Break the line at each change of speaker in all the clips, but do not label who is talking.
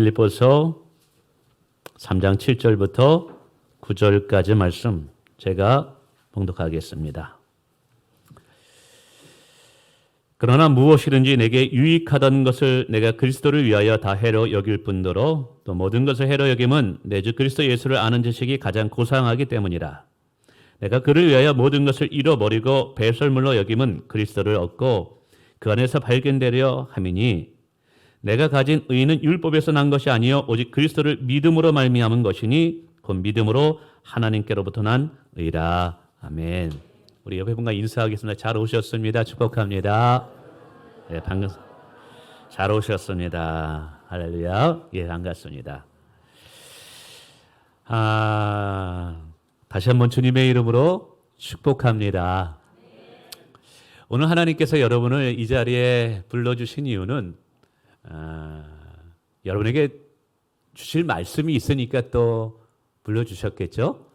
빌립보서 3장 7절부터 9절까지 말씀 제가 봉독하겠습니다. 그러나 무엇이든지 내게 유익하던 것을 내가 그리스도를 위하여 다 해로 여길 뿐더러 또 모든 것을 해로 여김은 내 주 그리스도 예수를 아는 지식이 가장 고상하기 때문이라. 내가 그를 위하여 모든 것을 잃어버리고 배설물로 여김은 그리스도를 얻고 그 안에서 발견되려 함이니 내가 가진 의는 율법에서 난 것이 아니요 오직 그리스도를 믿음으로 말미암은 것이니 곧 믿음으로 하나님께로부터 난 의라. 아멘. 우리 옆에 분과 인사하겠습니다. 잘 오셨습니다. 축복합니다. 네, 잘 오셨습니다. 할렐루야. 예, 반갑습니다. 다시 한번 주님의 이름으로 축복합니다. 오늘 하나님께서 여러분을 이 자리에 불러주신 이유는 여러분에게 주실 말씀이 있으니까 또 불러주셨겠죠?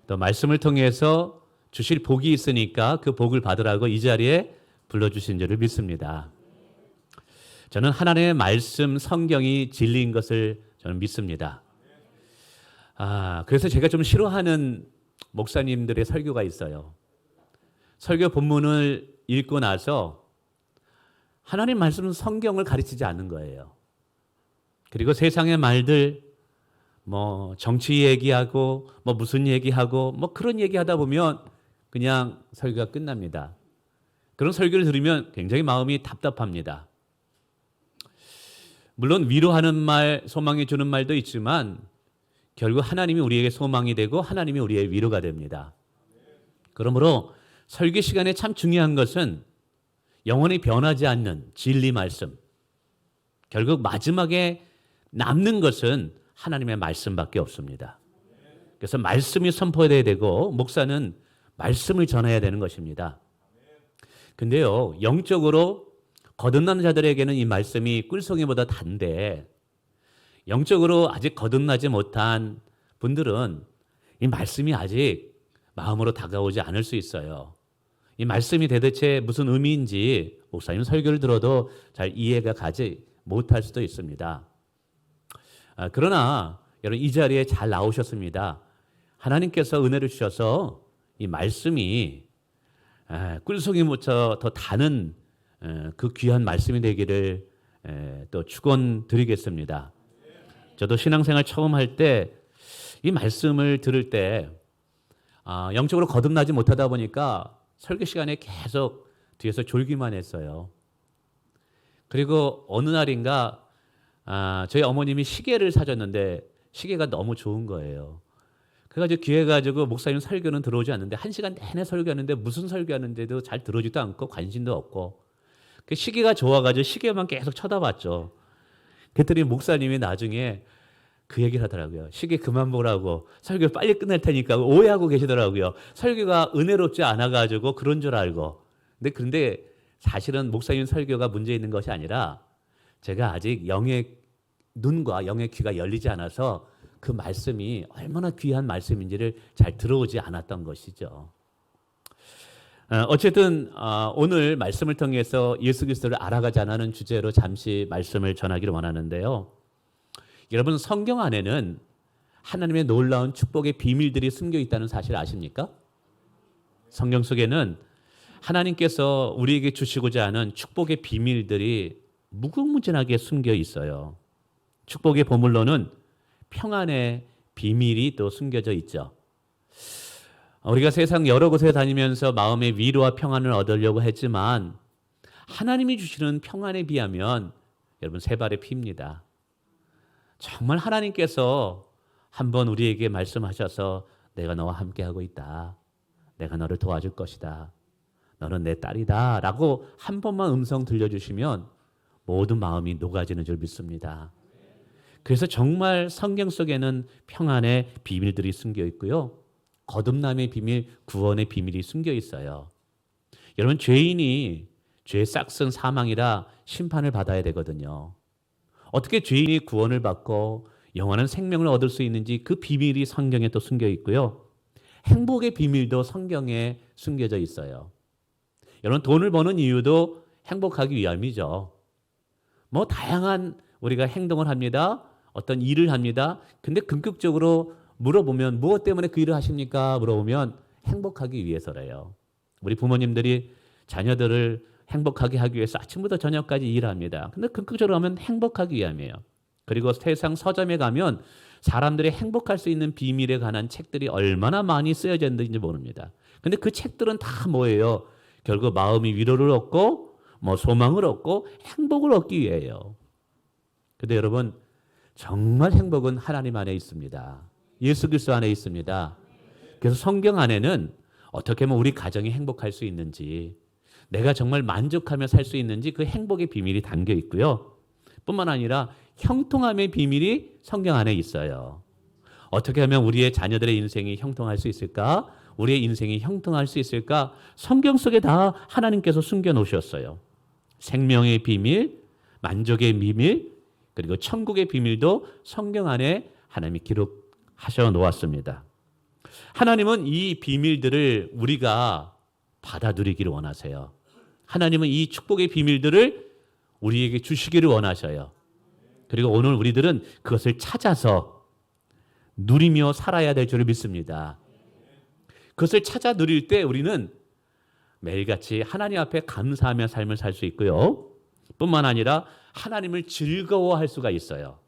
또 말씀을 통해서 주실 복이 있으니까 그 복을 받으라고 이 자리에 불러주신 줄을 믿습니다. 저는 하나님의 말씀, 성경이 진리인 것을 저는 믿습니다. 그래서 제가 좀 싫어하는 목사님들의 설교가 있어요. 설교 본문을 읽고 나서 하나님 말씀 성경을 가르치지 않는 거예요. 그리고 세상의 말들, 정치 얘기하고, 무슨 얘기하고, 그런 얘기하다 보면 그냥 설교가 끝납니다. 그런 설교를 들으면 굉장히 마음이 답답합니다. 물론 위로하는 말, 소망해 주는 말도 있지만 결국 하나님이 우리에게 소망이 되고 하나님이 우리의 위로가 됩니다. 그러므로 설교 시간에 참 중요한 것은 영원히 변하지 않는 진리 말씀. 결국 마지막에 남는 것은 하나님의 말씀밖에 없습니다. 그래서 말씀이 선포돼야 되고 목사는 말씀을 전해야 되는 것입니다. 근데요, 영적으로 거듭난 자들에게는 이 말씀이 꿀송이보다 단데 영적으로 아직 거듭나지 못한 분들은 이 말씀이 아직 마음으로 다가오지 않을 수 있어요. 이 말씀이 도대체 무슨 의미인지 목사님 설교를 들어도 잘 이해가 가지 못할 수도 있습니다. 그러나 여러분 이 자리에 잘 나오셨습니다. 하나님께서 은혜를 주셔서 이 말씀이 꿀송이보다 더 다는 그 귀한 말씀이 되기를 또 축원드리겠습니다. 저도 신앙생활 처음 할 때 이 말씀을 들을 때 영적으로 거듭나지 못하다 보니까 설교 시간에 계속 뒤에서 졸기만 했어요. 그리고 어느 날인가 저희 어머님이 시계를 사줬는데 시계가 너무 좋은 거예요. 그래가지고 귀에 가지고 목사님 설교는 들어오지 않는데 1시간 내내 설교하는데 무슨 설교하는데도 잘 들어오지도 않고 관심도 없고 그 시계가 좋아가지고 시계만 계속 쳐다봤죠. 그랬더니 목사님이 나중에 그 얘기를 하더라고요. 시계 그만 보라고 설교 빨리 끝낼 테니까 오해하고 계시더라고요. 설교가 은혜롭지 않아가지고 그런 줄 알고. 근데 사실은 목사님 설교가 문제 있는 것이 아니라 제가 아직 영의 눈과 영의 귀가 열리지 않아서 그 말씀이 얼마나 귀한 말씀인지를 잘 들어오지 않았던 것이죠. 어쨌든 오늘 말씀을 통해서 예수 그리스도를 알아가자는 주제로 잠시 말씀을 전하기를 원하는데요. 여러분 성경 안에는 하나님의 놀라운 축복의 비밀들이 숨겨 있다는 사실 아십니까? 성경 속에는 하나님께서 우리에게 주시고자 하는 축복의 비밀들이 무궁무진하게 숨겨 있어요. 축복의 보물로는 평안의 비밀이 또 숨겨져 있죠. 우리가 세상 여러 곳에 다니면서 마음의 위로와 평안을 얻으려고 했지만 하나님이 주시는 평안에 비하면 여러분 세 발의 피입니다. 정말 하나님께서 한번 우리에게 말씀하셔서 내가 너와 함께하고 있다. 내가 너를 도와줄 것이다. 너는 내 딸이다. 라고 한 번만 음성 들려주시면 모든 마음이 녹아지는 줄 믿습니다. 그래서 정말 성경 속에는 평안의 비밀들이 숨겨 있고요. 거듭남의 비밀, 구원의 비밀이 숨겨 있어요. 여러분 죄인이 죄의 싹슨 사망이라 심판을 받아야 되거든요. 어떻게 죄인이 구원을 받고 영원한 생명을 얻을 수 있는지 그 비밀이 성경에 또 숨겨 있고요. 행복의 비밀도 성경에 숨겨져 있어요. 여러분 돈을 버는 이유도 행복하기 위함이죠. 다양한 우리가 행동을 합니다. 어떤 일을 합니다. 근데 긍정적으로 물어보면 무엇 때문에 그 일을 하십니까? 물어보면 행복하기 위해서래요. 우리 부모님들이 자녀들을 행복하게 하기 위해서 아침부터 저녁까지 일합니다. 근데 긍정적으로 하면 행복하기 위함이에요. 그리고 세상 서점에 가면 사람들이 행복할 수 있는 비밀에 관한 책들이 얼마나 많이 쓰여져 있는지 모릅니다. 근데 그 책들은 다 뭐예요? 결국 마음이 위로를 얻고 소망을 얻고 행복을 얻기 위해요. 근데 여러분 정말 행복은 하나님 안에 있습니다. 예수 그리스도 안에 있습니다. 그래서 성경 안에는 어떻게 하면 우리 가정이 행복할 수 있는지, 내가 정말 만족하며 살 수 있는지 그 행복의 비밀이 담겨 있고요. 뿐만 아니라 형통함의 비밀이 성경 안에 있어요. 어떻게 하면 우리의 자녀들의 인생이 형통할 수 있을까? 우리의 인생이 형통할 수 있을까? 성경 속에 다 하나님께서 숨겨 놓으셨어요. 생명의 비밀, 만족의 비밀, 그리고 천국의 비밀도 성경 안에 하나님이 기록하셔 놓았습니다. 하나님은 이 비밀들을 우리가 받아 누리기를 원하세요. 하나님은 이 축복의 비밀들을 우리에게 주시기를 원하셔요. 그리고 오늘 우리들은 그것을 찾아서 누리며 살아야 될 줄을 믿습니다. 그것을 찾아 누릴 때 우리는 매일같이 하나님 앞에 감사하며 삶을 살 수 있고요. 뿐만 아니라 하나님을 즐거워할 수가 있어요.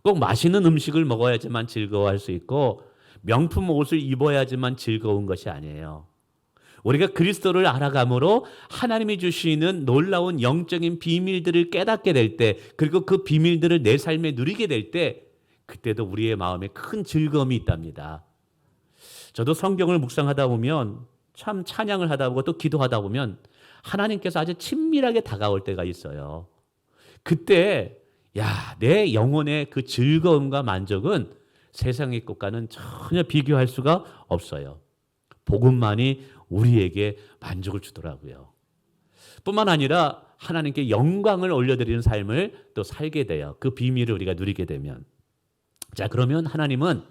꼭 맛있는 음식을 먹어야지만 즐거워할 수 있고 명품 옷을 입어야지만 즐거운 것이 아니에요. 우리가 그리스도를 알아감으로 하나님이 주시는 놀라운 영적인 비밀들을 깨닫게 될 때, 그리고 그 비밀들을 내 삶에 누리게 될 때, 그때도 우리의 마음에 큰 즐거움이 있답니다. 저도 성경을 묵상하다 보면 참 찬양을 하다 보고 또 기도하다 보면 하나님께서 아주 친밀하게 다가올 때가 있어요. 그때 내 영혼의 그 즐거움과 만족은 세상의 것과는 전혀 비교할 수가 없어요. 복음만이 우리에게 만족을 주더라고요. 뿐만 아니라 하나님께 영광을 올려드리는 삶을 또 살게 돼요. 그 비밀을 우리가 누리게 되면. 자, 그러면 하나님은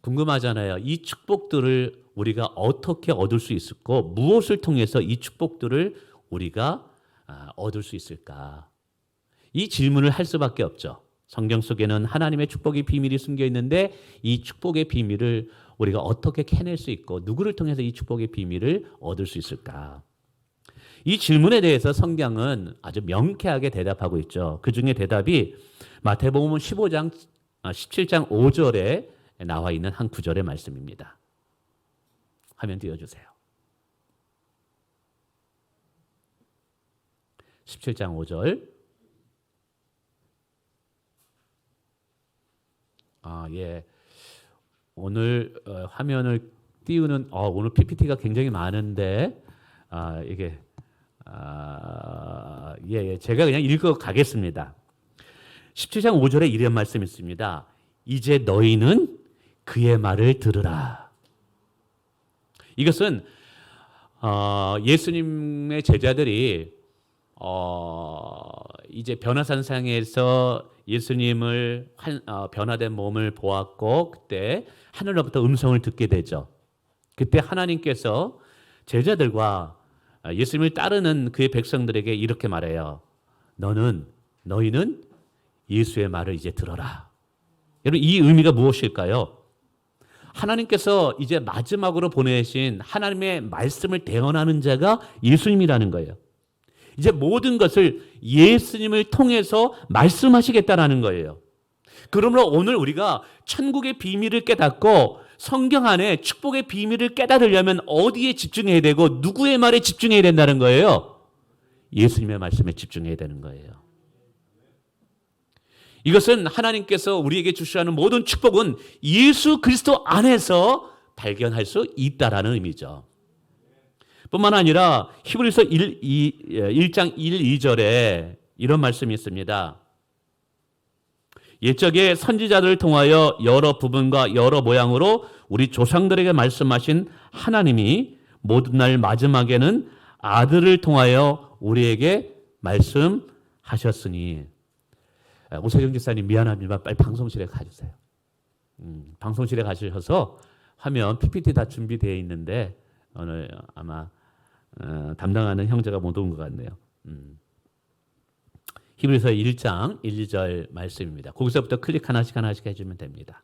궁금하잖아요. 이 축복들을 우리가 어떻게 얻을 수 있을까? 무엇을 통해서 이 축복들을 우리가 얻을 수 있을까? 이 질문을 할 수밖에 없죠. 성경 속에는 하나님의 축복의 비밀이 숨겨 있는데 이 축복의 비밀을 우리가 어떻게 캐낼 수 있고 누구를 통해서 이 축복의 비밀을 얻을 수 있을까? 이 질문에 대해서 성경은 아주 명쾌하게 대답하고 있죠. 그 중에 대답이 마태복음 17장 5절에 나와 있는 한 구절의 말씀입니다. 화면 띄워주세요. 17장 5절. 오늘 화면을 띄우는 오늘 PPT가 굉장히 많은데 이게 제가 그냥 읽어 가겠습니다. 17장 5절에 이런 말씀이 있습니다. 이제 너희는 그의 말을 들으라. 이것은 예수님의 제자들이 이제 변화산상에서 예수님을 변화된 몸을 보았고 그때 하늘로부터 음성을 듣게 되죠. 그때 하나님께서 제자들과 예수님을 따르는 그의 백성들에게 이렇게 말해요. 너희는 예수의 말을 이제 들어라. 여러분 이 의미가 무엇일까요? 하나님께서 이제 마지막으로 보내신 하나님의 말씀을 대언하는 자가 예수님이라는 거예요. 이제 모든 것을 예수님을 통해서 말씀하시겠다라는 거예요. 그러므로 오늘 우리가 천국의 비밀을 깨닫고 성경 안에 축복의 비밀을 깨달으려면 어디에 집중해야 되고 누구의 말에 집중해야 된다는 거예요? 예수님의 말씀에 집중해야 되는 거예요. 이것은 하나님께서 우리에게 주시는 모든 축복은 예수 그리스도 안에서 발견할 수 있다라는 의미죠. 뿐만 아니라 히브리서 1장 1, 2절에 이런 말씀이 있습니다. 옛적에 선지자들을 통하여 여러 부분과 여러 모양으로 우리 조상들에게 말씀하신 하나님이 모든 날 마지막에는 아들을 통하여 우리에게 말씀하셨으니. 오세경 집사님 미안합니다. 빨리 방송실에 가주세요. 방송실에 가셔서 화면 PPT 다 준비되어 있는데 오늘 아마 담당하는 형제가 못 온 것 같네요. 히브리서 1장 1, 2절 말씀입니다. 거기서부터 클릭 하나씩 해주면 됩니다.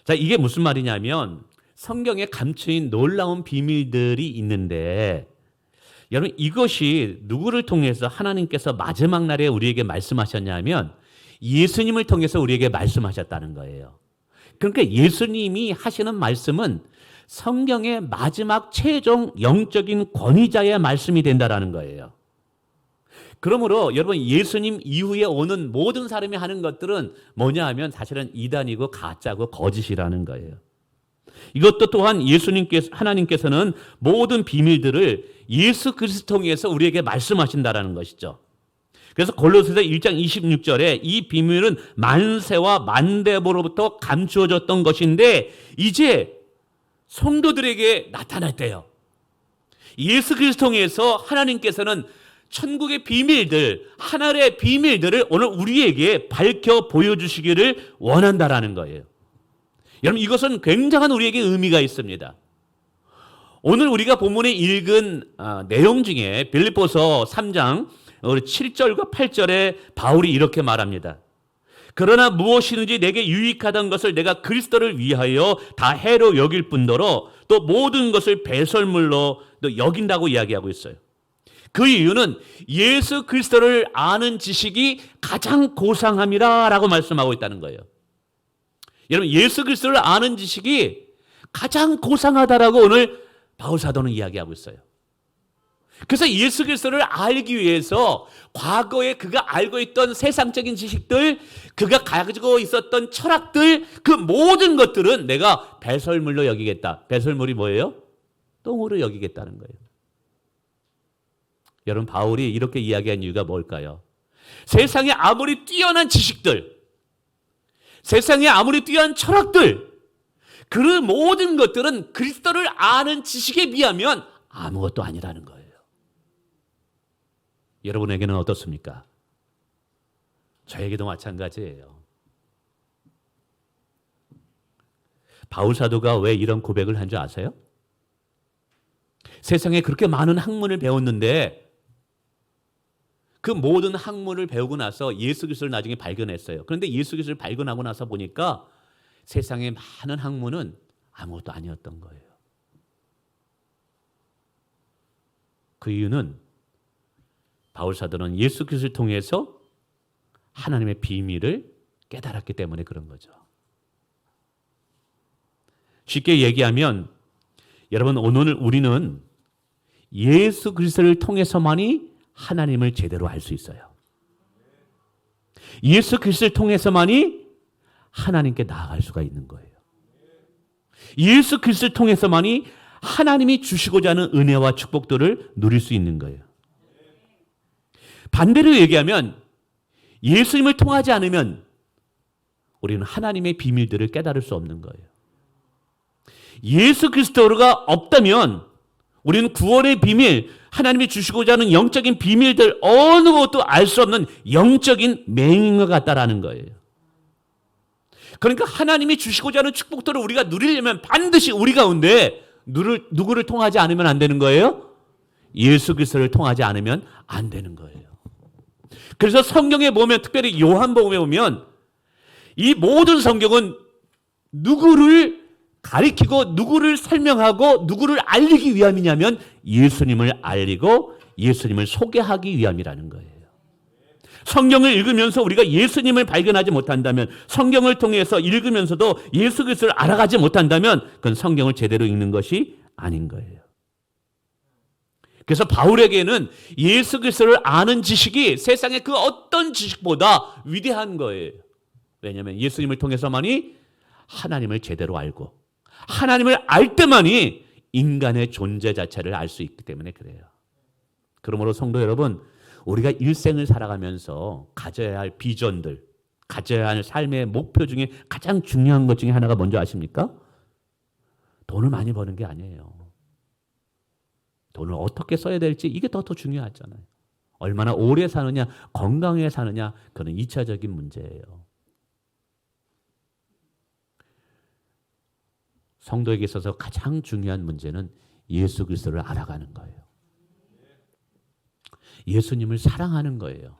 자, 이게 무슨 말이냐면 성경에 감추인 놀라운 비밀들이 있는데 여러분 이것이 누구를 통해서 하나님께서 마지막 날에 우리에게 말씀하셨냐면 예수님을 통해서 우리에게 말씀하셨다는 거예요. 그러니까 예수님이 하시는 말씀은 성경의 마지막 최종 영적인 권위자의 말씀이 된다라는 거예요. 그러므로 여러분 예수님 이후에 오는 모든 사람이 하는 것들은 뭐냐 하면 사실은 이단이고 가짜고 거짓이라는 거예요. 이것도 또한 하나님께서는 모든 비밀들을 예수 그리스도 통해서 우리에게 말씀하신다라는 것이죠. 그래서 골로새서 1장 26절에 이 비밀은 만세와 만대보로부터 감추어졌던 것인데 이제 성도들에게 나타났대요. 예수 그리스도 통해서 하나님께서는 천국의 비밀들, 하늘의 비밀들을 오늘 우리에게 밝혀 보여주시기를 원한다라는 거예요. 여러분 이것은 굉장한 우리에게 의미가 있습니다. 오늘 우리가 본문에 읽은 내용 중에 빌립보서 3장 7절과 8절에 바울이 이렇게 말합니다. 그러나 무엇이든지 내게 유익하던 것을 내가 그리스도를 위하여 다 해로 여길 뿐더러 또 모든 것을 배설물로 또 여긴다고 이야기하고 있어요. 그 이유는 예수 그리스도를 아는 지식이 가장 고상함이라고 말씀하고 있다는 거예요. 여러분 예수 그리스도를 아는 지식이 가장 고상하다라고 오늘 바울 사도는 이야기하고 있어요. 그래서 예수 그리스도를 알기 위해서 과거에 그가 알고 있던 세상적인 지식들, 그가 가지고 있었던 철학들, 그 모든 것들은 내가 배설물로 여기겠다. 배설물이 뭐예요? 똥으로 여기겠다는 거예요. 여러분 바울이 이렇게 이야기한 이유가 뭘까요? 세상에 아무리 뛰어난 지식들, 세상에 아무리 뛰어난 철학들, 그 모든 것들은 그리스도를 아는 지식에 비하면 아무것도 아니라는 거예요. 여러분에게는 어떻습니까? 저에게도 마찬가지예요. 바울 사도가 왜 이런 고백을 한 줄 아세요? 세상에 그렇게 많은 학문을 배웠는데 그 모든 학문을 배우고 나서 예수 그리스도를 나중에 발견했어요. 그런데 예수 그리스도를 발견하고 나서 보니까 세상의 많은 학문은 아무것도 아니었던 거예요. 그 이유는 바울 사도는 예수 그리스도를 통해서 하나님의 비밀을 깨달았기 때문에 그런 거죠. 쉽게 얘기하면 여러분 오늘 우리는 예수 그리스도를 통해서만이 하나님을 제대로 알 수 있어요. 예수 그리스도를 통해서만이 하나님께 나아갈 수가 있는 거예요. 예수 그리스도를 통해서만이 하나님이 주시고자 하는 은혜와 축복들을 누릴 수 있는 거예요. 반대로 얘기하면 예수님을 통하지 않으면 우리는 하나님의 비밀들을 깨달을 수 없는 거예요. 예수 그리스도가 없다면 우리는 구원의 비밀, 하나님이 주시고자 하는 영적인 비밀들 어느 것도 알 수 없는 영적인 맹인 것 같다라는 거예요. 그러니까 하나님이 주시고자 하는 축복들을 우리가 누리려면 반드시 우리 가운데 누구를 통하지 않으면 안 되는 거예요? 예수 그리스도를 통하지 않으면 안 되는 거예요. 그래서 성경에 보면 특별히 요한복음에 보면 이 모든 성경은 누구를 가리키고 누구를 설명하고 누구를 알리기 위함이냐면 예수님을 알리고 예수님을 소개하기 위함이라는 거예요. 성경을 읽으면서 우리가 예수님을 발견하지 못한다면 성경을 통해서 읽으면서도 예수 그리스도를 알아가지 못한다면 그건 성경을 제대로 읽는 것이 아닌 거예요. 그래서 바울에게는 예수 그리스도를 아는 지식이 세상의 그 어떤 지식보다 위대한 거예요. 왜냐하면 예수님을 통해서만이 하나님을 제대로 알고 하나님을 알 때만이 인간의 존재 자체를 알 수 있기 때문에 그래요. 그러므로 성도 여러분, 우리가 일생을 살아가면서 가져야 할 비전들, 가져야 할 삶의 목표 중에 가장 중요한 것 중에 하나가 뭔지 아십니까? 돈을 많이 버는 게 아니에요. 돈을 어떻게 써야 될지 이게 더 중요하잖아요. 얼마나 오래 사느냐, 건강하게 사느냐, 그건 2차적인 문제예요. 성도에게 있어서 가장 중요한 문제는 예수 그리스도를 알아가는 거예요. 예수님을 사랑하는 거예요.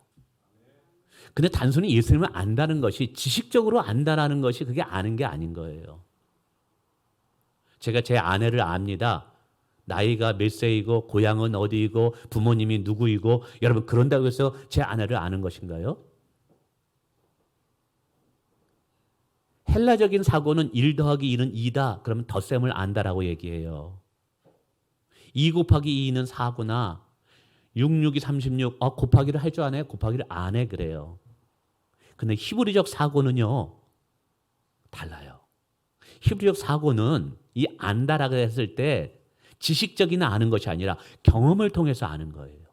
근데 단순히 예수님을 안다는 것이 지식적으로 안다라는 것이 그게 아는 게 아닌 거예요. 제가 제 아내를 압니다. 나이가 몇 세이고 고향은 어디이고 부모님이 누구이고 여러분 그런다고 해서 제 아내를 아는 것인가요? 헬라적인 사고는 1 더하기 2는 2다. 그러면 덧셈을 안다라고 얘기해요. 2 곱하기 2는 4구나. 6, 6이 36. 곱하기를 할 줄 아네? 곱하기를 안 해 그래요. 근데 히브리적 사고는요. 달라요. 히브리적 사고는 이 안다라고 했을 때 지식적인 아는 것이 아니라 경험을 통해서 아는 거예요.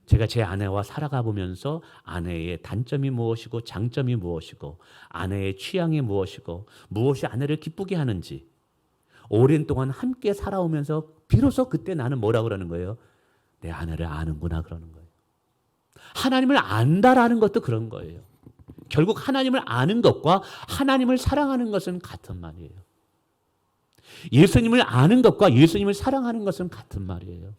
제가 제 아내와 살아가 보면서 아내의 단점이 무엇이고 장점이 무엇이고 아내의 취향이 무엇이고 무엇이 아내를 기쁘게 하는지 오랜 동안 함께 살아오면서 비로소 그때 나는 뭐라고 그러는 거예요? 내 아내를 아는구나 그러는 거예요. 하나님을 안다라는 것도 그런 거예요. 결국 하나님을 아는 것과 하나님을 사랑하는 것은 같은 말이에요. 예수님을 아는 것과 예수님을 사랑하는 것은 같은 말이에요.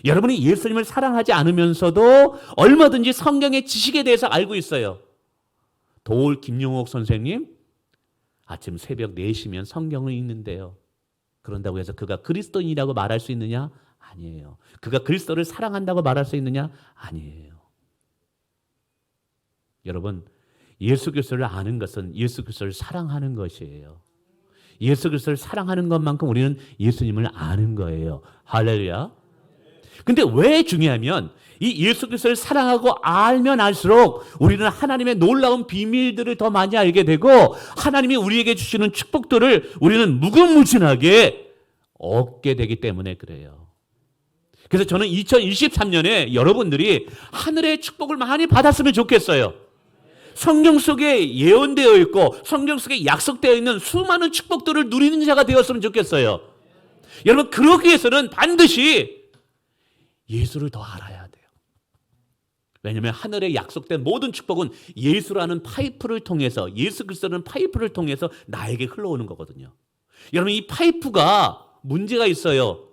여러분이 예수님을 사랑하지 않으면서도 얼마든지 성경의 지식에 대해서 알고 있어요. 도올 김용옥 선생님 아침 새벽 4시면 성경을 읽는데요. 그런다고 해서 그가 그리스도인이라고 말할 수 있느냐? 아니에요. 그가 그리스도를 사랑한다고 말할 수 있느냐? 아니에요. 여러분, 예수 그리스도를 아는 것은 예수 그리스도를 사랑하는 것이에요. 예수 그리스도를 사랑하는 것만큼 우리는 예수님을 아는 거예요. 할렐루야. 근데 왜 중요하면 이 예수 그리스도를 사랑하고 알면 알수록 우리는 하나님의 놀라운 비밀들을 더 많이 알게 되고 하나님이 우리에게 주시는 축복들을 우리는 무궁무진하게 얻게 되기 때문에 그래요. 그래서 저는 2023년에 여러분들이 하늘의 축복을 많이 받았으면 좋겠어요. 성경 속에 예언되어 있고 성경 속에 약속되어 있는 수많은 축복들을 누리는 자가 되었으면 좋겠어요. 여러분 그러기 위해서는 반드시 예수를 더 알아야 돼요. 왜냐하면 하늘에 약속된 모든 축복은 예수라는 파이프를 통해서 예수 그리스도라는 파이프를 통해서 나에게 흘러오는 거거든요. 여러분 이 파이프가 문제가 있어요.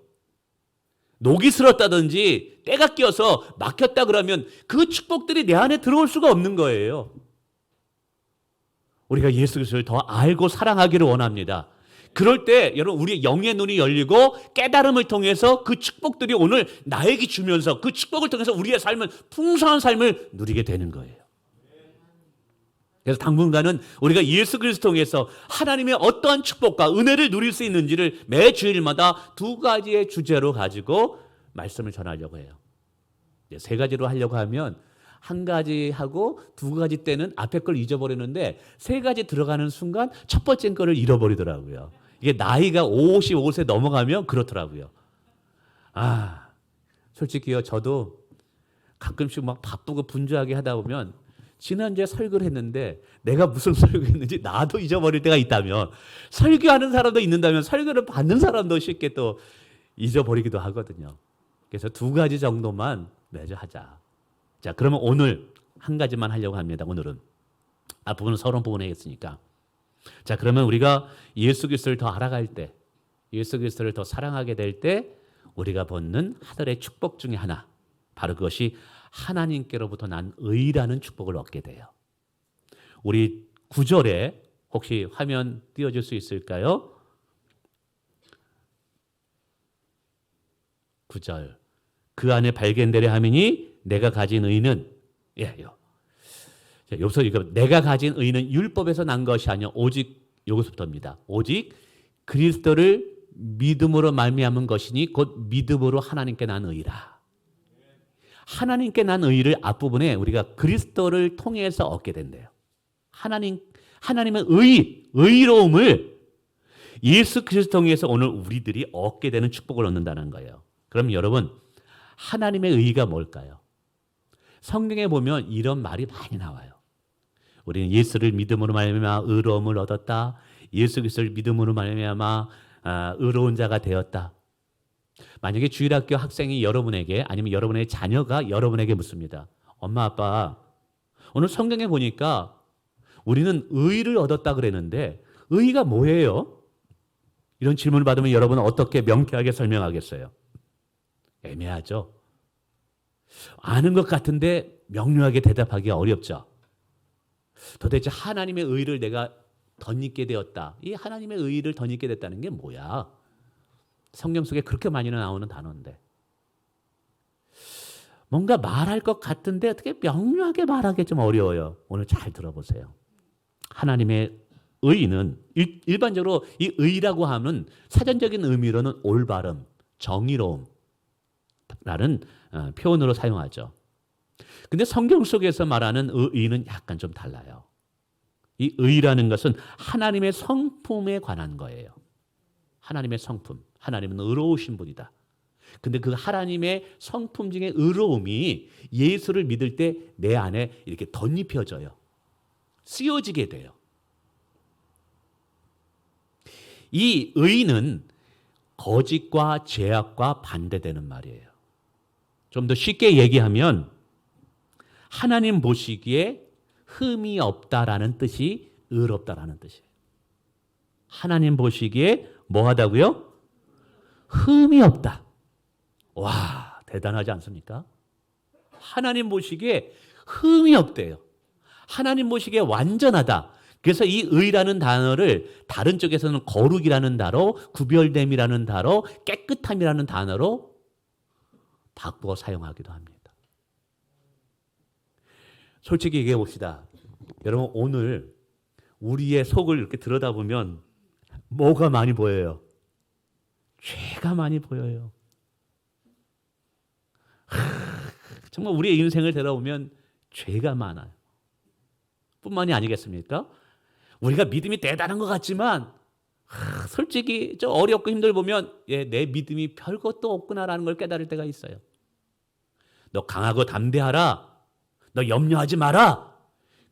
녹이 슬었다든지 때가 끼어서 막혔다 그러면 그 축복들이 내 안에 들어올 수가 없는 거예요. 우리가 예수 그리스도를 더 알고 사랑하기를 원합니다. 그럴 때 여러분 우리의 영의 눈이 열리고 깨달음을 통해서 그 축복들이 오늘 나에게 주면서 그 축복을 통해서 우리의 삶은 풍성한 삶을 누리게 되는 거예요. 그래서 당분간은 우리가 예수 그리스도 통해서 하나님의 어떠한 축복과 은혜를 누릴 수 있는지를 매 주일마다 2가지의 주제로 가지고 말씀을 전하려고 해요. 3가지로 하려고 하면 1가지 하고 2가지 때는 앞에 걸 잊어버리는데 3가지 들어가는 순간 첫 번째 거를 잃어버리더라고요. 이게 나이가 55세 넘어가면 그렇더라고요. 솔직히요 저도 가끔씩 막 바쁘고 분주하게 하다 보면 지난주에 설교를 했는데 내가 무슨 설교했는지 나도 잊어버릴 때가 있다면 설교하는 사람도 있는다면 설교를 받는 사람도 쉽게 또 잊어버리기도 하거든요. 그래서 2가지 정도만 매주 하자. 자, 그러면 오늘 1가지만 하려고 합니다. 오늘은 앞부분은 서론 부분에 했으니까. 자, 그러면 우리가 예수 그리스도를 더 알아갈 때, 예수 그리스도를 더 사랑하게 될 때 우리가 받는 하늘의 축복 중에 하나, 바로 그것이 하나님께로부터 난 의라는 축복을 얻게 돼요. 우리 9절에 혹시 화면 띄워줄 수 있을까요? 9절. 그 안에 발견되려 하미니 내가 가진 의는 여기서 이거 내가 가진 의는 율법에서 난 것이 아니요 오직 여기서부터입니다. 오직 그리스도를 믿음으로 말미암은 것이니 곧 믿음으로 하나님께 난 의라. 하나님께 난 의를 앞부분에 우리가 그리스도를 통해서 얻게 된대요. 하나님의 의로움을 예수 그리스도 통해서 오늘 우리들이 얻게 되는 축복을 얻는다는 거예요. 그럼 여러분 하나님의 의가 뭘까요? 성경에 보면 이런 말이 많이 나와요. 우리는 예수를 믿음으로 말미암아 의로움을 얻었다. 예수 그리스도를 믿음으로 말미암아 의로운 자가 되었다. 만약에 주일학교 학생이 여러분에게 아니면 여러분의 자녀가 여러분에게 묻습니다. 엄마 아빠 오늘 성경에 보니까 우리는 의를 얻었다 그랬는데 의가 뭐예요? 이런 질문을 받으면 여러분은 어떻게 명쾌하게 설명하겠어요? 애매하죠. 아는 것 같은데 명료하게 대답하기 어렵죠. 도대체 하나님의 의를 내가 덧입게 되었다. 이 하나님의 의를 덧입게 됐다는 게 뭐야? 성경 속에 그렇게 많이 나오는 단어인데. 뭔가 말할 것 같은데 어떻게 명료하게 말하기 좀 어려워요. 오늘 잘 들어보세요. 하나님의 의는 일반적으로 이 의라고 하면 사전적인 의미로는 올바름, 정의로움라는 표현으로 사용하죠. 근데 성경 속에서 말하는 의는 약간 좀 달라요. 이 의라는 것은 하나님의 성품에 관한 거예요. 하나님의 성품. 하나님은 의로우신 분이다. 근데 그 하나님의 성품 중에 의로움이 예수를 믿을 때 내 안에 이렇게 덧입혀져요. 쓰여지게 돼요. 이 의는 거짓과 죄악과 반대되는 말이에요. 좀 더 쉽게 얘기하면 하나님 보시기에 흠이 없다라는 뜻이 의롭다라는 뜻이에요. 하나님 보시기에 뭐 하다고요? 흠이 없다. 와, 대단하지 않습니까? 하나님 보시기에 흠이 없대요. 하나님 보시기에 완전하다. 그래서 이 의라는 단어를 다른 쪽에서는 거룩이라는 단어, 구별됨이라는 단어, 깨끗함이라는 단어로 바꾸어 사용하기도 합니다. 솔직히 얘기해 봅시다. 여러분, 오늘 우리의 속을 이렇게 들여다보면 뭐가 많이 보여요? 죄가 많이 보여요. 정말 우리의 인생을 되돌아보면 죄가 많아요. 뿐만이 아니겠습니까? 우리가 믿음이 대단한 것 같지만 솔직히 좀 어렵고 힘들 보면 내 믿음이 별것도 없구나라는 걸 깨달을 때가 있어요. 너 강하고 담대하라. 너 염려하지 마라.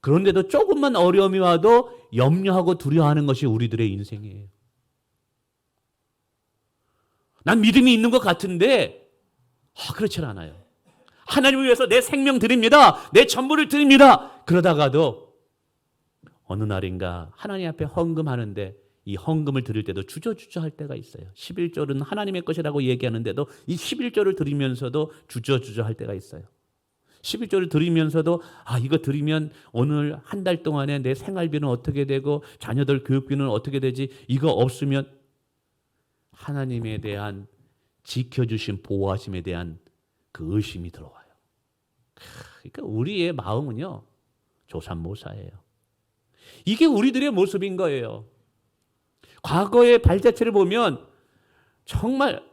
그런데도 조금만 어려움이 와도 염려하고 두려워하는 것이 우리들의 인생이에요. 난 믿음이 있는 것 같은데 그렇지 않아요. 하나님을 위해서 내 생명 드립니다. 내 전부를 드립니다. 그러다가도 어느 날인가 하나님 앞에 헌금하는데 이 헌금을 드릴 때도 주저주저 할 때가 있어요. 11조는 하나님의 것이라고 얘기하는데도 이 11조를 드리면서도 주저주저 할 때가 있어요. 11조를 드리면서도 이거 드리면 오늘 한 달 동안에 내 생활비는 어떻게 되고 자녀들 교육비는 어떻게 되지? 이거 없으면 하나님에 대한 지켜주신 보호하심에 대한 그 의심이 들어와요. 그러니까 우리의 마음은요, 조삼모사예요. 이게 우리들의 모습인 거예요. 과거의 발자취를 보면 정말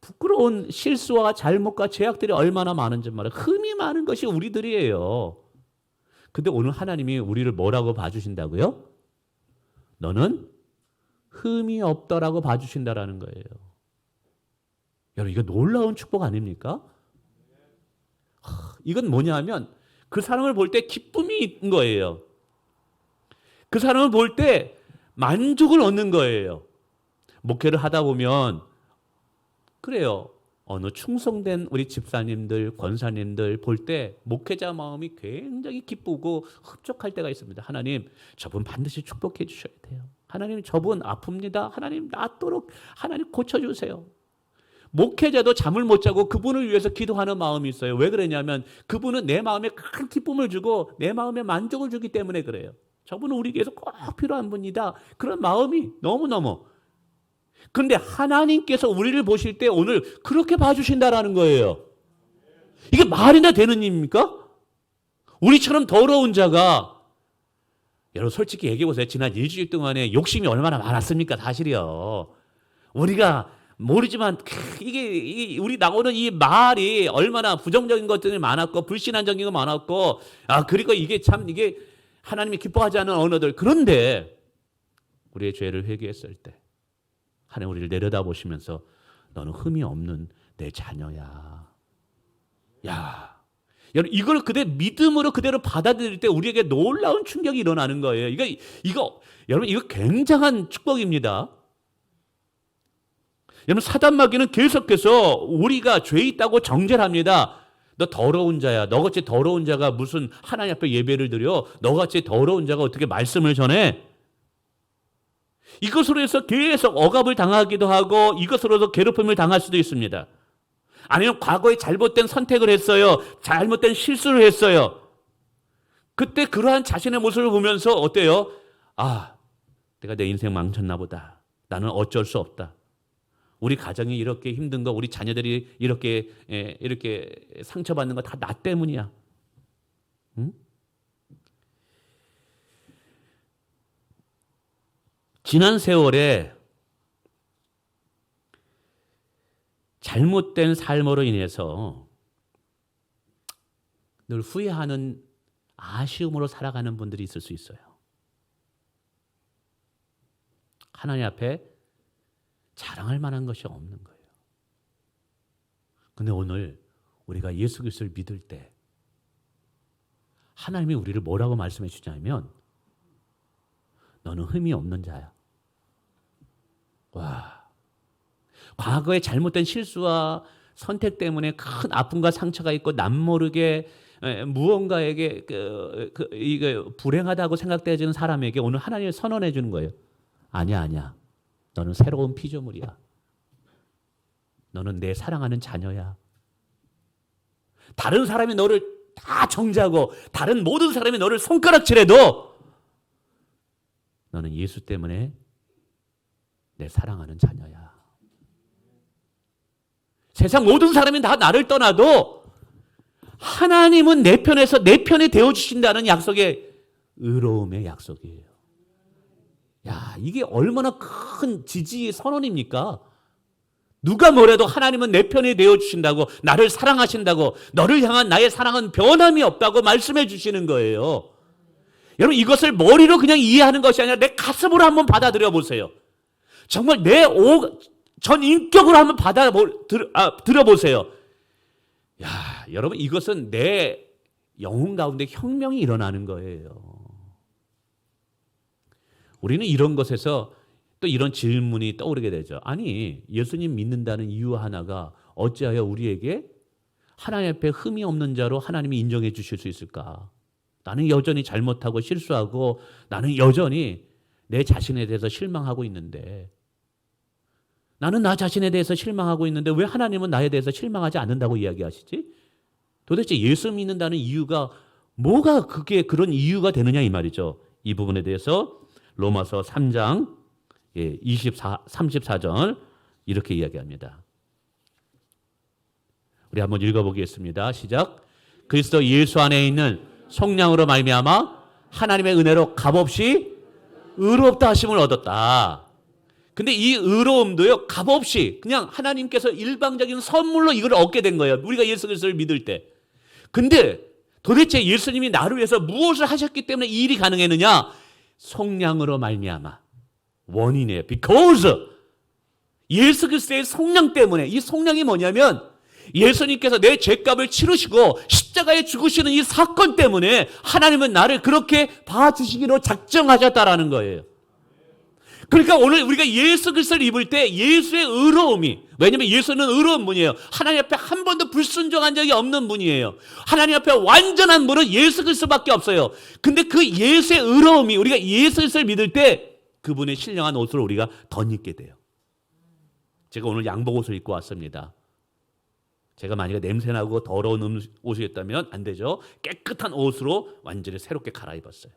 부끄러운 실수와 잘못과 죄악들이 얼마나 많은지 말이에요. 흠이 많은 것이 우리들이에요. 근데 오늘 하나님이 우리를 뭐라고 봐주신다고요? 너는 흠이 없더라고 봐주신다라는 거예요. 여러분, 이거 놀라운 축복 아닙니까? 이건 뭐냐 하면 그 사람을 볼 때 기쁨이 있는 거예요. 그 사람을 볼 때 만족을 얻는 거예요. 목회를 하다 보면 그래요. 어느 충성된 우리 집사님들, 권사님들 볼 때 목회자 마음이 굉장히 기쁘고 흡족할 때가 있습니다. 하나님, 저분 반드시 축복해 주셔야 돼요. 하나님, 저분 아픕니다. 하나님, 낫도록 하나님 고쳐주세요. 목회자도 잠을 못 자고 그분을 위해서 기도하는 마음이 있어요. 왜 그러냐면 그분은 내 마음에 큰 기쁨을 주고 내 마음에 만족을 주기 때문에 그래요. 저분은 우리에게서 꼭 필요한 분이다. 그런 마음이 너무너무. 그런데 하나님께서 우리를 보실 때 오늘 그렇게 봐주신다라는 거예요. 이게 말이나 되는 일입니까? 우리처럼 더러운 자가, 여러분 솔직히 얘기해 보세요. 지난 일주일 동안에 욕심이 얼마나 많았습니까? 사실이요. 우리가 모르지만 이게 우리 나오는 이 말이 얼마나 부정적인 것들이 많았고 불신앙적인 거 많았고 그리고 이게 참 이게 하나님이 기뻐하지 않는 언어들. 그런데 우리의 죄를 회개했을 때 하나님 우리를 내려다보시면서 너는 흠이 없는 내 자녀야. 야, 여러분 이걸 그대로 믿음으로 그대로 받아들일 때 우리에게 놀라운 충격이 일어나는 거예요. 이거 여러분 이거 굉장한 축복입니다. 여러분 사단마귀는 계속해서 우리가 죄 있다고 정죄를 합니다. 너 더러운 자야. 너같이 더러운 자가 무슨 하나님 앞에 예배를 드려? 너같이 더러운 자가 어떻게 말씀을 전해? 이것으로 해서 계속 억압을 당하기도 하고 이것으로도 괴롭힘을 당할 수도 있습니다. 아니면 과거에 잘못된 선택을 했어요. 잘못된 실수를 했어요. 그때 그러한 자신의 모습을 보면서 어때요? 아, 내가 내 인생 망쳤나 보다. 나는 어쩔 수 없다. 우리 가정이 이렇게 힘든 거, 우리 자녀들이 이렇게 상처받는 거 다 나 때문이야. 응? 지난 세월에 잘못된 삶으로 인해서 늘 후회하는 아쉬움으로 살아가는 분들이 있을 수 있어요. 하나님 앞에 자랑할 만한 것이 없는 거예요. 근데 오늘 우리가 예수 그리스도를 믿을 때 하나님이 우리를 뭐라고 말씀해 주냐면 너는 흠이 없는 자야. 와, 과거의 잘못된 실수와 선택 때문에 큰 아픔과 상처가 있고 남모르게 무언가에게 이거 불행하다고 생각되어지는 사람에게 오늘 하나님이 선언해 주는 거예요. 아니야. 너는 새로운 피조물이야. 너는 내 사랑하는 자녀야. 다른 사람이 너를 다 정죄하고 다른 모든 사람이 너를 손가락질해도 너는 예수 때문에 내 사랑하는 자녀야. 세상 모든 사람이 다 나를 떠나도 하나님은 내 편에서 내 편에 되어주신다는 약속의 의로움의 약속이에요. 야, 이게 얼마나 큰 지지의 선언입니까? 누가 뭐래도 하나님은 내 편에 되어주신다고, 나를 사랑하신다고, 너를 향한 나의 사랑은 변함이 없다고 말씀해 주시는 거예요. 여러분, 이것을 머리로 그냥 이해하는 것이 아니라 내 가슴으로 한번 받아들여 보세요. 정말 전 인격으로 한번 들어보세요. 야, 여러분, 이것은 내 영혼 가운데 혁명이 일어나는 거예요. 우리는 이런 것에서 또 이런 질문이 떠오르게 되죠. 아니, 예수님 믿는다는 이유 하나가 어찌하여 우리에게 하나님 앞에 흠이 없는 자로 하나님이 인정해 주실 수 있을까? 나는 여전히 잘못하고 실수하고 나는 여전히 내 자신에 대해서 실망하고 있는데 나는 나 자신에 대해서 실망하고 있는데 왜 하나님은 나에 대해서 실망하지 않는다고 이야기하시지? 도대체 예수 믿는다는 이유가 뭐가 그게 그런 이유가 되느냐 이 말이죠. 이 부분에 대해서 로마서 3장 34절 이렇게 이야기합니다. 우리 한번 읽어보겠습니다. 시작. 그리스도 예수 안에 있는 성령으로 말미암아 하나님의 은혜로 값없이 의롭다 하심을 얻었다. 근데 이 의로움도요, 값없이 그냥 하나님께서 일방적인 선물로 이걸 얻게 된 거예요. 우리가 예수 그리스도를 믿을 때. 근데 도대체 예수님이 나를 위해서 무엇을 하셨기 때문에 이 일이 가능했느냐? 성령으로 말미암아. 원인이에요. Because 예수 그리스도의 성령 때문에. 이 성령이 뭐냐면 예수님께서 내 죄값을 치르시고 십자가에 죽으시는 이 사건 때문에 하나님은 나를 그렇게 봐주시기로 작정하셨다라는 거예요. 그러니까 오늘 우리가 예수 그리스도를 입을 때 예수의 의로움이, 왜냐하면 예수는 의로운 분이에요. 하나님 앞에 한 번도 불순종한 적이 없는 분이에요. 하나님 앞에 완전한 분은 예수 그리스도밖에 없어요. 근데 그 예수의 의로움이 우리가 예수 그리스도를 믿을 때 그분의 신령한 옷을 우리가 덧입게 돼요. 제가 오늘 양복 옷을 입고 왔습니다. 제가 만약에 냄새나고 더러운 옷이었다면 안 되죠. 깨끗한 옷으로 완전히 새롭게 갈아입었어요.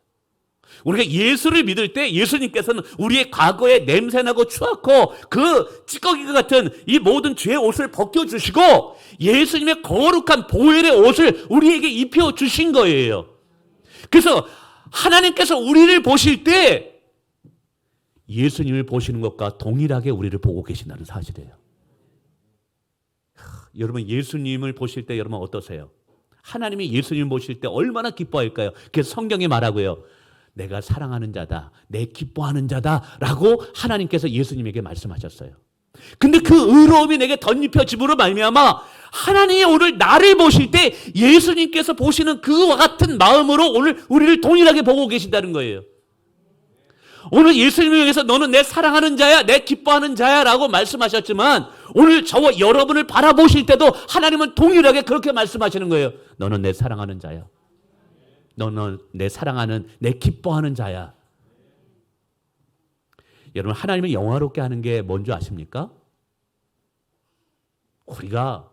우리가 예수를 믿을 때 예수님께서는 우리의 과거에 냄새나고 추악고 그 찌꺼기 같은 이 모든 죄의 옷을 벗겨주시고 예수님의 거룩한 보혈의 옷을 우리에게 입혀주신 거예요. 그래서 하나님께서 우리를 보실 때 예수님을 보시는 것과 동일하게 우리를 보고 계신다는 사실이에요. 여러분, 예수님을 보실 때 여러분 어떠세요? 하나님이 예수님을 보실 때 얼마나 기뻐할까요? 그래서 성경이 말하고요, 내가 사랑하는 자다, 내 기뻐하는 자다라고 하나님께서 예수님에게 말씀하셨어요. 근데 그 의로움이 내게 덧입혀짐으로 말미암아 하나님이 오늘 나를 보실 때 예수님께서 보시는 그와 같은 마음으로 오늘 우리를 동일하게 보고 계신다는 거예요. 오늘 예수님을 위해서 너는 내 사랑하는 자야, 내 기뻐하는 자야 라고 말씀하셨지만 오늘 저와 여러분을 바라보실 때도 하나님은 동일하게 그렇게 말씀하시는 거예요. 너는 내 사랑하는 자야. 너는 내 사랑하는, 내 기뻐하는 자야. 여러분, 하나님을 영화롭게 하는 게 뭔지 아십니까? 우리가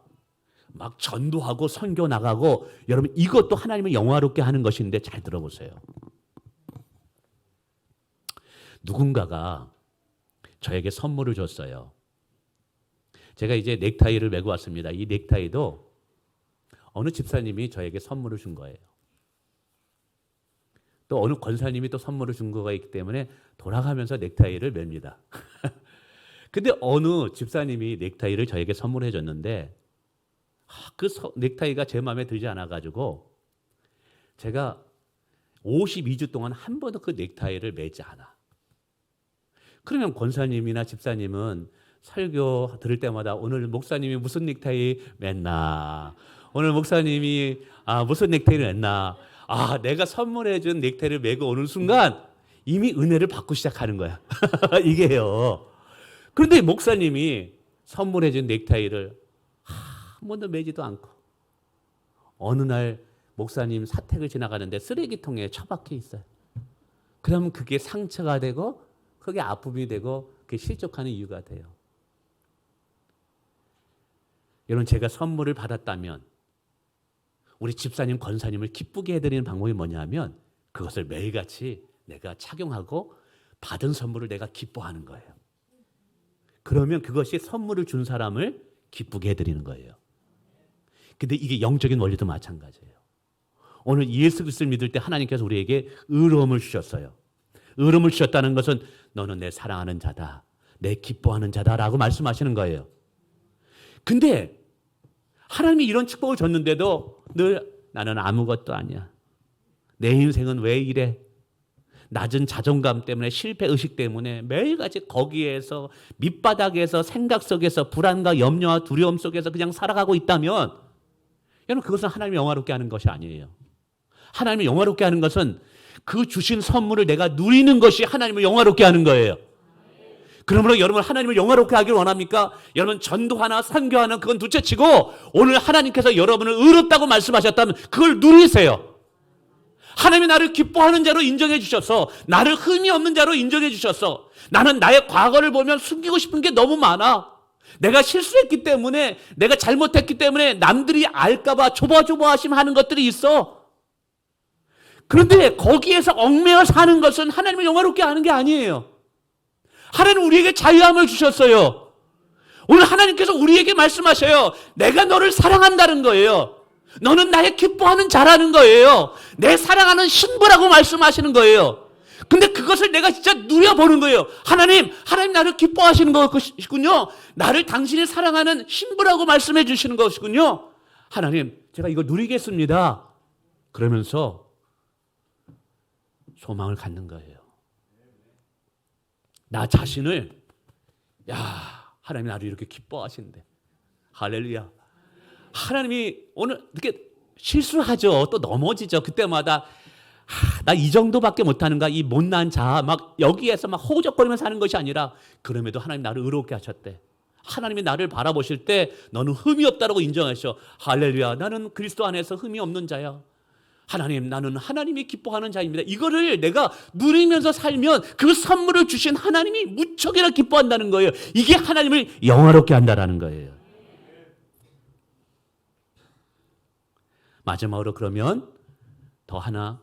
막 전도하고 선교 나가고 여러분 이것도 하나님을 영화롭게 하는 것인데 잘 들어보세요. 누군가가 저에게 선물을 줬어요. 제가 이제 넥타이를 메고 왔습니다. 이 넥타이도 어느 집사님이 저에게 선물을 준 거예요. 또 어느 권사님이 또 선물을 준 거가 있기 때문에 돌아가면서 넥타이를 맵니다. 근데 어느 집사님이 넥타이를 저에게 선물해 줬는데 그 넥타이가 제 마음에 들지 않아가지고 제가 52주 동안 한 번도 그 넥타이를 매지 않아. 그러면 권사님이나 집사님은 설교 들을 때마다 오늘 목사님이 무슨 넥타이 맸나, 오늘 목사님이 무슨 넥타이를 맸나, 내가 선물해 준 넥타이를 메고 오는 순간 이미 은혜를 받고 시작하는 거야. 이게요. 그런데 목사님이 선물해 준 넥타이를 한 번도 매지도 않고 어느 날 목사님 사택을 지나가는데 쓰레기통에 처박혀 있어요. 그러면 그게 상처가 되고 그게 아픔이 되고 그게 실족하는 이유가 돼요. 여러분, 제가 선물을 받았다면 우리 집사님, 권사님을 기쁘게 해드리는 방법이 뭐냐면 그것을 매일같이 내가 착용하고 받은 선물을 내가 기뻐하는 거예요. 그러면 그것이 선물을 준 사람을 기쁘게 해드리는 거예요. 근데 이게 영적인 원리도 마찬가지예요. 오늘 예수 그리스도를 믿을 때 하나님께서 우리에게 의로움을 주셨어요. 의로움을 주셨다는 것은 너는 내 사랑하는 자다, 내 기뻐하는 자다라고 말씀하시는 거예요. 근데 하나님이 이런 축복을 줬는데도 늘 나는 아무것도 아니야, 내 인생은 왜 이래, 낮은 자존감 때문에, 실패의식 때문에 매일같이 거기에서 밑바닥에서 생각 속에서 불안과 염려와 두려움 속에서 그냥 살아가고 있다면 여러분, 그것은 하나님을 영화롭게 하는 것이 아니에요. 하나님을 영화롭게 하는 것은 그 주신 선물을 내가 누리는 것이 하나님을 영화롭게 하는 거예요. 그러므로 여러분, 하나님을 영화롭게 하길 원합니까? 여러분, 전도하나 선교하나 그건 둘째치고 오늘 하나님께서 여러분을 의롭다고 말씀하셨다면 그걸 누리세요. 하나님이 나를 기뻐하는 자로 인정해 주셔서, 나를 흠이 없는 자로 인정해 주셔서, 나는 나의 과거를 보면 숨기고 싶은 게 너무 많아. 내가 실수했기 때문에, 내가 잘못했기 때문에 남들이 알까봐 조바조바하심 하는 것들이 있어. 그런데 거기에서 얽매여 사는 것은 하나님을 영화롭게 하는 게 아니에요. 하나님 우리에게 자유함을 주셨어요. 오늘 하나님께서 우리에게 말씀하셔요. 내가 너를 사랑한다는 거예요. 너는 나의 기뻐하는 자라는 거예요. 내 사랑하는 신부라고 말씀하시는 거예요. 근데 그것을 내가 진짜 누려보는 거예요. 하나님 나를 기뻐하시는 것이군요. 나를 당신이 사랑하는 신부라고 말씀해 주시는 것이군요. 하나님, 제가 이거 누리겠습니다. 그러면서 소망을 갖는 거예요. 나 자신을, 하나님이 나를 이렇게 기뻐하시는데, 할렐루야. 하나님이 오늘 이렇게 실수하죠. 또 넘어지죠. 그때마다 나 이 정도밖에 못하는가, 이 못난 자, 막 여기에서 막 호적거리면서 사는 것이 아니라, 그럼에도 하나님 나를 의롭게 하셨대. 하나님이 나를 바라보실 때 너는 흠이 없다라고 인정하셔. 할렐루야. 나는 그리스도 안에서 흠이 없는 자야. 하나님, 나는 하나님이 기뻐하는 자입니다. 이거를 내가 누리면서 살면 그 선물을 주신 하나님이 무척이나 기뻐한다는 거예요. 이게 하나님을 영화롭게 한다라는 거예요. 마지막으로 그러면 더 하나,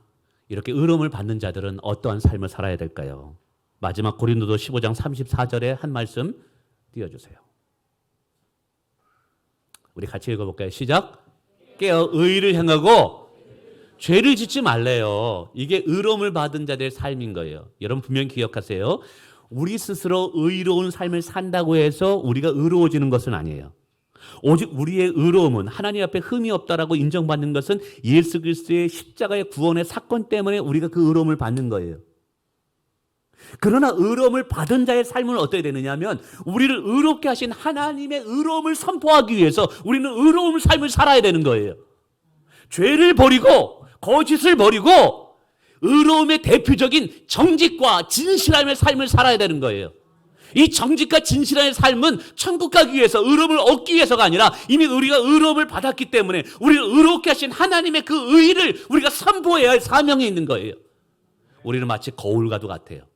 이렇게 의로움을 받는 자들은 어떠한 삶을 살아야 될까요? 마지막 고린도서 15장 34절에 한 말씀 띄워주세요. 우리 같이 읽어볼까요? 시작. 깨어 의를 행하고 죄를 짓지 말래요. 이게 의로움을 받은 자들의 삶인 거예요. 여러분 분명히 기억하세요. 우리 스스로 의로운 삶을 산다고 해서 우리가 의로워지는 것은 아니에요. 오직 우리의 의로움은 하나님 앞에 흠이 없다라고 인정받는 것은 예수 그리스도의 십자가의 구원의 사건 때문에 우리가 그 의로움을 받는 거예요. 그러나 의로움을 받은 자의 삶은 어떻게 되느냐 하면, 우리를 의롭게 하신 하나님의 의로움을 선포하기 위해서 우리는 의로운 삶을 살아야 되는 거예요. 죄를 버리고 거짓을 버리고 의로움의 대표적인 정직과 진실함의 삶을 살아야 되는 거예요. 이 정직과 진실함의 삶은 천국 가기 위해서, 의로움을 얻기 위해서가 아니라 이미 우리가 의로움을 받았기 때문에 우리를 의롭게 하신 하나님의 그 의를 우리가 선포해야 할 사명이 있는 거예요. 우리는 마치 거울과도 같아요.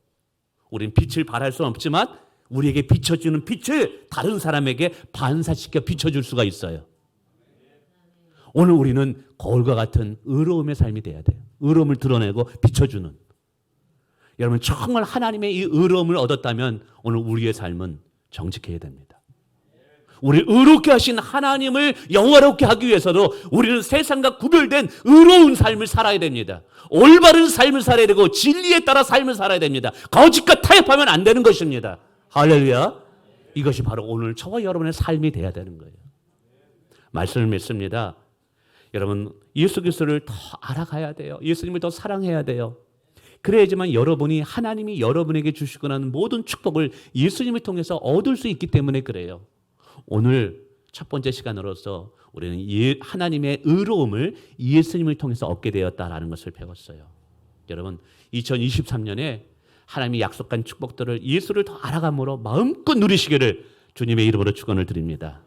우리는 빛을 발할 수는 없지만 우리에게 비춰주는 빛을 다른 사람에게 반사시켜 비춰줄 수가 있어요. 오늘 우리는 거울과 같은 의로움의 삶이 돼야 돼요. 의로움을 드러내고 비춰주는. 여러분 정말 하나님의 이 의로움을 얻었다면 오늘 우리의 삶은 정직해야 됩니다. 우리를 의롭게 하신 하나님을 영화롭게 하기 위해서도 우리는 세상과 구별된 의로운 삶을 살아야 됩니다. 올바른 삶을 살아야 되고 진리에 따라 삶을 살아야 됩니다. 거짓과 타협하면 안 되는 것입니다. 할렐루야. 이것이 바로 오늘 저와 여러분의 삶이 돼야 되는 거예요. 말씀을 믿습니다. 여러분 예수 그리스도를 더 알아가야 돼요. 예수님을 더 사랑해야 돼요. 그래야지만 여러분이 하나님이 여러분에게 주시고 나는 모든 축복을 예수님을 통해서 얻을 수 있기 때문에 그래요. 오늘 첫 번째 시간으로서 우리는 하나님의 의로움을 예수님을 통해서 얻게 되었다라는 것을 배웠어요. 여러분 2023년에 하나님이 약속한 축복들을 예수를 더 알아감으로 마음껏 누리시기를 주님의 이름으로 축원을 드립니다.